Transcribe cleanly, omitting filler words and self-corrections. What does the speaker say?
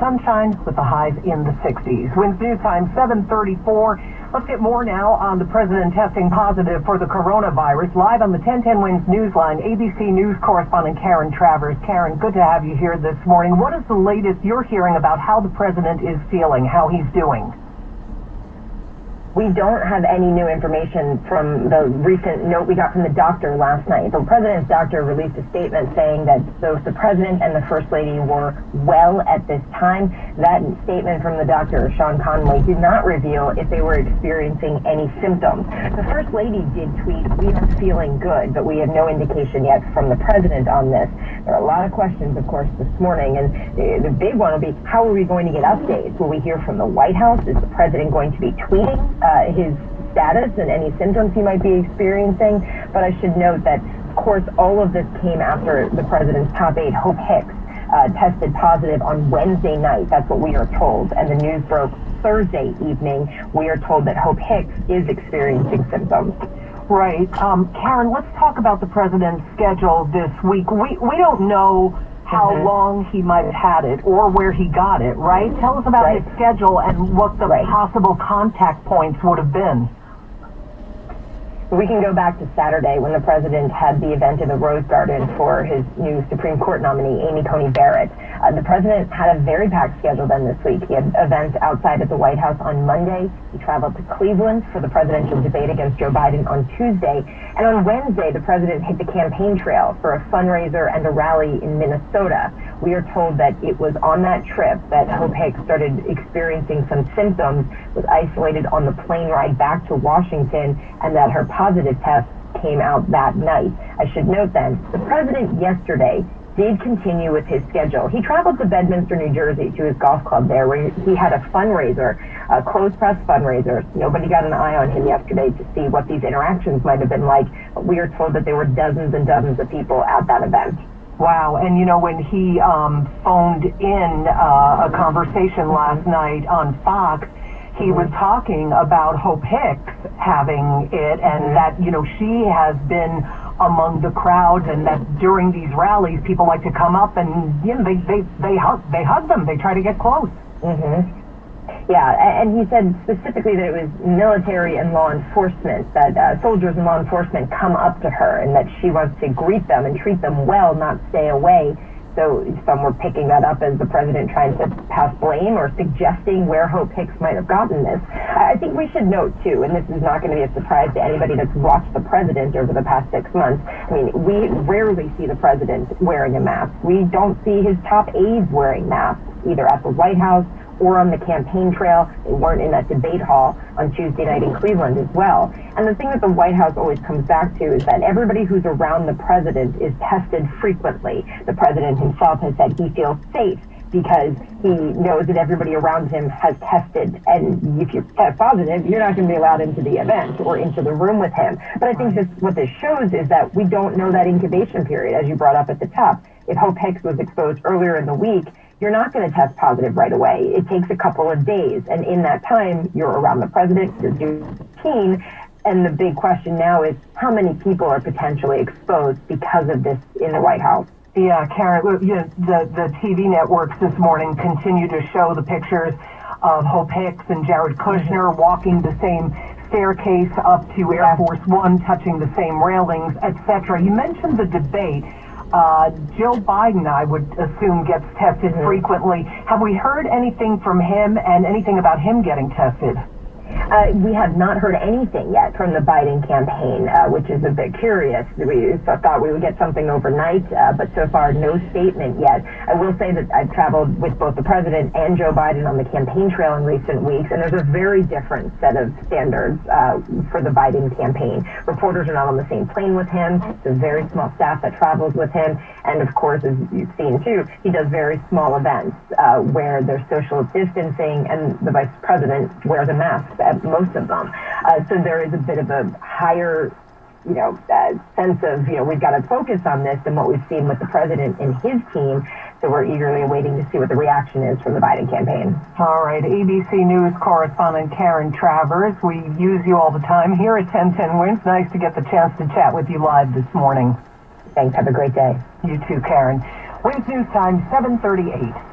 sunshine with the highs in the 60s. Winds News Time 7:34. Let's get more now on the president testing positive for the coronavirus. Live on the 1010 Winds Newsline, ABC News correspondent Karen Travers. Karen, good to have you here this morning. What is the latest you're hearing about how the president is feeling, how he's doing? We don't have any new information from the recent note we got from the doctor last night. The president's doctor released a statement saying that both the president and the first lady were well at this time. That statement from the doctor, Sean Conley, did not reveal if they were experiencing any symptoms. The first lady did tweet, "We are feeling good," but we have no indication yet from the president on this. There are a lot of questions, of course, this morning, and the big one will be, how are we going to get updates? Will we hear from the White House? Is the president going to be tweeting his status and any symptoms he might be experiencing? But I should note that, of course, all of this came after the president's top aide, Hope Hicks, tested positive on Wednesday night. That's what we are told. And the news broke Thursday evening. We are told that Hope Hicks is experiencing symptoms. Right. Karen, let's talk about the president's schedule this week. We don't know how long he might have had it or where he got it, right? Tell us about his schedule and what the possible contact points would have been. We can go back to Saturday when the president had the event in the Rose Garden for his new Supreme Court nominee, Amy Coney Barrett. The president had a very packed schedule then this week. He had events outside at the White House on Monday. He traveled to Cleveland for the presidential debate against Joe Biden on Tuesday. And on Wednesday, the president hit the campaign trail for a fundraiser and a rally in Minnesota. We are told that it was on that trip that Hope Hicks started experiencing some symptoms, was isolated on the plane ride back to Washington, and that her positive test came out that night. I should note then, the president yesterday did continue with his schedule. He traveled to Bedminster, New Jersey to his golf club there where he had a fundraiser, a closed-press fundraiser. Nobody got an eye on him yesterday to see what these interactions might have been like. But we are told that there were dozens and dozens of people at that event. Wow. And, you know, when he phoned in a conversation last night on Fox, he was talking about Hope Hicks having it and that, you know, she has been among the crowds and that during these rallies, people like to come up and, you know, they hug them. They try to get close. Yeah, and he said specifically that it was military and law enforcement, that soldiers and law enforcement come up to her and that she wants to greet them and treat them well, not stay away. So some were picking that up as the president trying to pass blame or suggesting where Hope Hicks might have gotten this. I think we should note, too, and this is not going to be a surprise to anybody that's watched the president over the past 6 months. I mean, we rarely see the president wearing a mask. We don't see his top aides wearing masks, either at the White House or on the campaign trail. They weren't in that debate hall on Tuesday night in Cleveland as well. And the thing that the White House always comes back to is that everybody who's around the president is tested frequently. The president himself has said he feels safe because he knows that everybody around him has tested. And if you test positive, you're not going to be allowed into the event or into the room with him. But I think what this shows is that we don't know that incubation period, as you brought up at the top. If Hope Hicks was exposed earlier in the week, you're not going to test positive right away. It takes a couple of days. And in that time, you're around the president, you're doing routine. And the big question now is how many people are potentially exposed because of this in the White House? Yeah, Karen, the TV networks this morning continue to show the pictures of Hope Hicks and Jared Kushner walking the same staircase up to Air Force One, touching the same railings, etc. You mentioned the debate. Joe Biden, I would assume, gets tested frequently. Have we heard anything from him and anything about him getting tested? We have not heard anything yet from the Biden campaign, which is a bit curious. We thought we would get something overnight, but so far no statement yet. I will say that I've traveled with both the president and Joe Biden on the campaign trail in recent weeks, and there's a very different set of standards for the Biden campaign. Reporters are not on the same plane with him. It's a very small staff that travels with him. And of course, as you've seen too, he does very small events where there's social distancing and the vice president wears a mask at most of them. So there is a bit of a higher, sense of, we've got to focus on this than what we've seen with the president and his team. So we're eagerly awaiting to see what the reaction is from the Biden campaign. All right. ABC News correspondent Karen Travers. We use you all the time here at 1010 Winds. Nice to get the chance to chat with you live this morning. Thanks. Have a great day. You too, Karen. Winds News Time, 7:38.